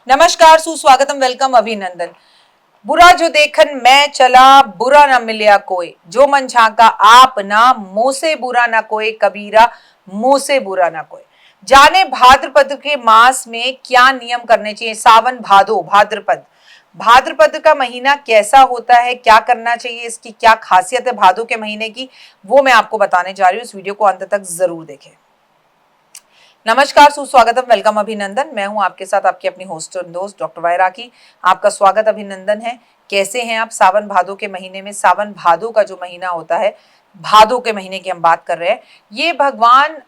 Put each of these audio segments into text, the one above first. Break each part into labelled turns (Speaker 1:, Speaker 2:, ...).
Speaker 1: नमस्कार, सुस्वागतम, वेलकम, अभिनंदन। बुरा जो देखन मैं चला, बुरा ना मिलया कोई, जो मन झांका आप ना, मुंह से बुरा ना कोई कबीरा, मुंह से बुरा ना कोई। जाने भाद्रपद के मास में क्या नियम करने चाहिए। सावन भादो भाद्रपद, भाद्रपद का महीना कैसा होता है, क्या करना चाहिए, इसकी क्या खासियत है भादो के महीने की, वो मैं आपको बताने जा रही हूँ। इस वीडियो को अंत तक जरूर देखें। नमस्कार, सुस्वागतम, वेलकम, अभिनंदन। मैं हूं आपके साथ आपकी अपनी होस्ट और दोस्त डॉक्टर वायरा की। आपका स्वागत, अभिनंदन है। कैसे हैं आप सावन भादो के महीने में। सावन भादो का जो महीना होता है, भादो के महीने की हम बात कर रहे हैं। ये भगवान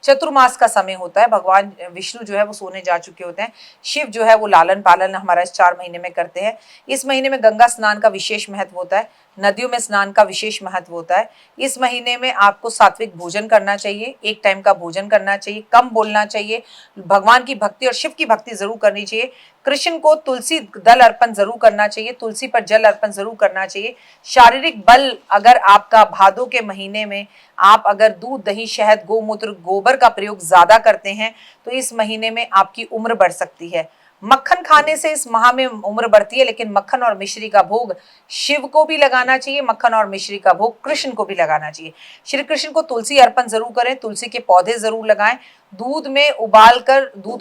Speaker 1: चतुर्मास का समय होता है। भगवान विष्णु जो है वो सोने जा चुके होते हैं। शिव जो है वो लालन पालन हमारा इस 4 महीने में करते हैं। इस महीने में गंगा स्नान का विशेष महत्व होता है। नदियों में स्नान का विशेष महत्व होता है। इस महीने में आपको सात्विक भोजन करना चाहिए, एक टाइम का भोजन करना चाहिए, कम बोलना चाहिए, भगवान की भक्ति और शिव की भक्ति जरूर करनी चाहिए। कृष्ण को तुलसी दल अर्पण जरूर करना चाहिए, तुलसी पर जल अर्पण जरूर करना चाहिए। शारीरिक बल, अगर आपका भादों के महीने में आप अगर दूध, दही, शहद, गोमूत्र, गोबर का प्रयोग ज्यादा करते हैं तो इस महीने में आपकी उम्र बढ़ सकती है। मक्खन खाने से इस माह में उम्र बढ़ती है, लेकिन मक्खन और मिश्री का भोग शिव को भी लगाना चाहिए, मक्खन और मिश्री का भोग कृष्ण को भी लगाना चाहिए। श्री कृष्ण को तुलसी अर्पण जरूर करें, तुलसी के पौधे जरूर लगाएं। दूध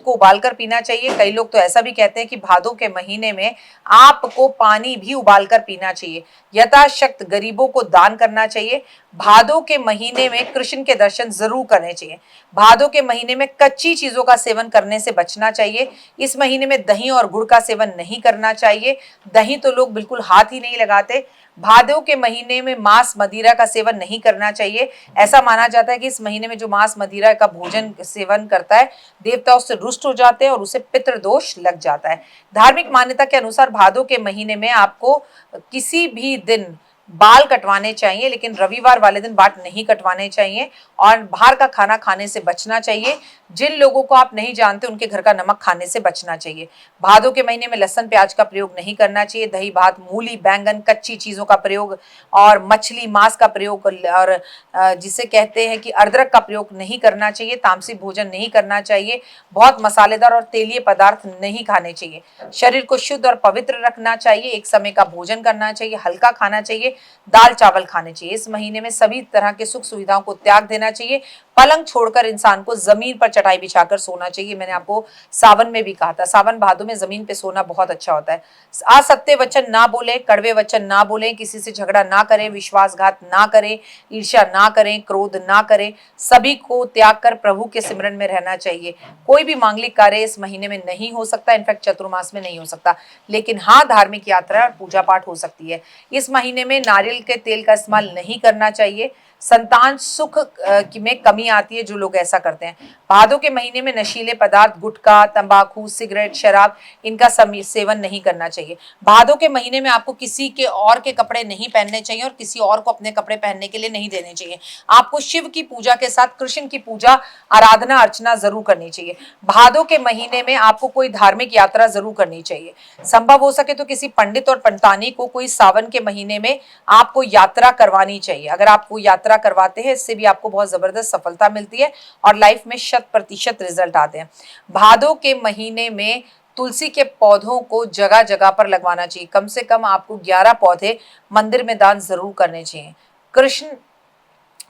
Speaker 1: को उबालकर पीना चाहिए। कई लोग तो ऐसा भी कहते हैं कि भादों के महीने में आपको पानी भी उबालकर पीना चाहिए। यथाशक्त गरीबों को दान करना चाहिए। भादों के महीने में कृष्ण के दर्शन जरूर करने चाहिए। भादों के महीने में कच्ची चीजों का सेवन करने से बचना चाहिए। इस महीने में दही और गुड़ का सेवन नहीं करना चाहिए। दही तो लोग बिल्कुल हाथ ही नहीं लगाते। भादों के महीने में मांस मदिरा का सेवन नहीं करना चाहिए। ऐसा माना जाता है कि इस महीने में जो मांस मदिरा का भोजन सेवन करता है, देवता उससे रुष्ट हो जाते हैं और उसे पितृदोष लग जाता है। धार्मिक मान्यता के अनुसार भादों के महीने में आपको किसी भी दिन बाल कटवाने चाहिए, लेकिन रविवार वाले दिन बाल नहीं कटवाने चाहिए और बाहर का खाना खाने से बचना चाहिए। जिन लोगों को आप नहीं जानते उनके घर का नमक खाने से बचना चाहिए। भादों के महीने में लहसुन प्याज का प्रयोग नहीं करना चाहिए। दही भात, मूली, बैंगन, कच्ची चीजों का प्रयोग और मछली मांस का प्रयोग और जिसे कहते हैं कि अदरक का प्रयोग नहीं करना चाहिए। तामसिक भोजन नहीं करना चाहिए। बहुत मसालेदार और तेलीय पदार्थ नहीं खाने चाहिए। शरीर को शुद्ध और पवित्र रखना चाहिए। एक समय का भोजन करना चाहिए, हल्का खाना चाहिए, दाल चावल खाने चाहिए। इस महीने में सभी तरह के सुख सुविधाओं को त्याग देना चाहिए। पलंग छोड़कर इंसान को जमीन पर चटाई बिछाकर सोना चाहिए। मैंने आपको सावन में भी कहा था, सावन भादों में जमीन पे सोना बहुत अच्छा होता है। असत्य वचन ना बोले, कड़वे वचन ना बोले, किसी से झगड़ा ना करें, विश्वासघात ना करें, ईर्ष्या ना करें, क्रोध ना करें। सभी को त्याग कर प्रभु के सिमरन में रहना चाहिए। कोई भी मांगलिक कार्य इस महीने में नहीं हो सकता, इनफैक्ट चतुर्मास में नहीं हो सकता, लेकिन हाँ, धार्मिक यात्रा और पूजा पाठ हो सकती है। इस महीने में नारियल के तेल का इस्तेमाल नहीं करना चाहिए। संतान सुख में कमी आती है जो लोग ऐसा करते हैं। भादों के महीने में नशीले पदार्थ, गुटखा, तंबाकू, सिगरेट, शराब, इनका सेवन नहीं करना चाहिए। भादों के महीने में आपको किसी के और के कपड़े नहीं पहनने चाहिए और किसी और को अपने कपड़े पहनने के लिए नहीं देने चाहिए। आपको शिव की पूजा के साथ कृष्ण की पूजा, आराधना, अर्चना जरूर करनी चाहिए। भादों के महीने में आपको कोई धार्मिक यात्रा जरूर करनी चाहिए। संभव हो सके तो किसी पंडित और पंडितानी को कोई सावन के महीने में आपको यात्रा करवानी चाहिए। अगर आप वो यात्रा करवाते हैं, इससे भी आपको बहुत जबरदस्त सफलता मिलती है और लाइफ में 100% रिजल्ट आते हैं। भादों के महीने में तुलसी के पौधों को जगह जगह पर लगवाना चाहिए। कम से कम आपको 11 पौधे मंदिर में दान जरूर करने चाहिए।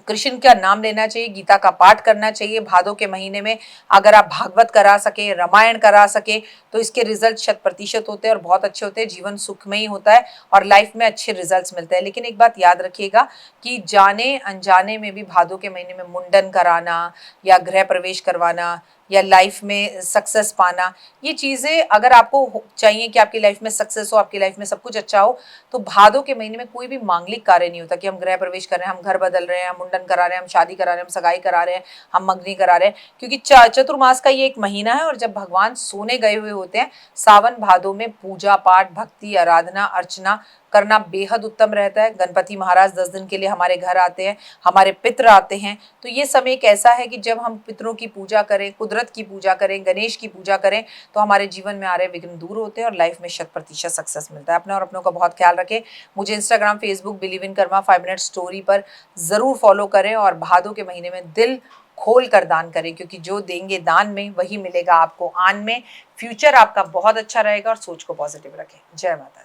Speaker 1: कृष्ण का नाम लेना चाहिए, गीता का पाठ करना चाहिए। भादों के महीने में अगर आप भागवत करा सके, रामायण करा सके, तो इसके रिजल्ट 100% होते हैं और बहुत अच्छे होते हैं। जीवन सुखमयी होता है और लाइफ में अच्छे रिजल्ट्स मिलते हैं। लेकिन एक बात याद रखिएगा कि जाने अनजाने में भी भादों के महीने में मुंडन कराना या गृह प्रवेश करवाना या लाइफ में सक्सेस पाना, ये चीज़ें अगर आपको चाहिए कि आपकी लाइफ में सक्सेस हो, आपकी लाइफ में सब कुछ अच्छा हो, तो भादों के महीने में कोई भी मांगलिक कार्य नहीं होता कि हम गृह प्रवेश कर रहे हैं, हम घर बदल रहे हैं, हम मुंडन करा रहे हैं, हम शादी करा रहे हैं, हम सगाई करा रहे हैं, हम मंगनी करा रहे हैं, क्योंकि चतुर्मास का ये एक महीना है और जब भगवान सोने गए हुए होते हैं, सावन भादों में पूजा पाठ, भक्ति, आराधना, अर्चना करना बेहद उत्तम रहता है। गणपति महाराज 10 दिन के लिए हमारे घर आते हैं, हमारे पितृ आते हैं, तो ये समय एक ऐसा है कि जब हम पितरों की पूजा करें, कुदरत की पूजा करें, गणेश की पूजा करें, तो हमारे जीवन में आ रहे विघ्न दूर होते हैं और लाइफ में 100% सक्सेस मिलता है। अपने और अपनों का बहुत ख्याल रखें। मुझे Instagram, Facebook, believe in Karma 5 minute story पर जरूर फॉलो करें और भादों के महीने में दिल खोल कर दान करें, क्योंकि जो देंगे दान में वही मिलेगा आपको आन में। फ्यूचर आपका बहुत अच्छा रहेगा और सोच को पॉजिटिव रखें। जय माता दी।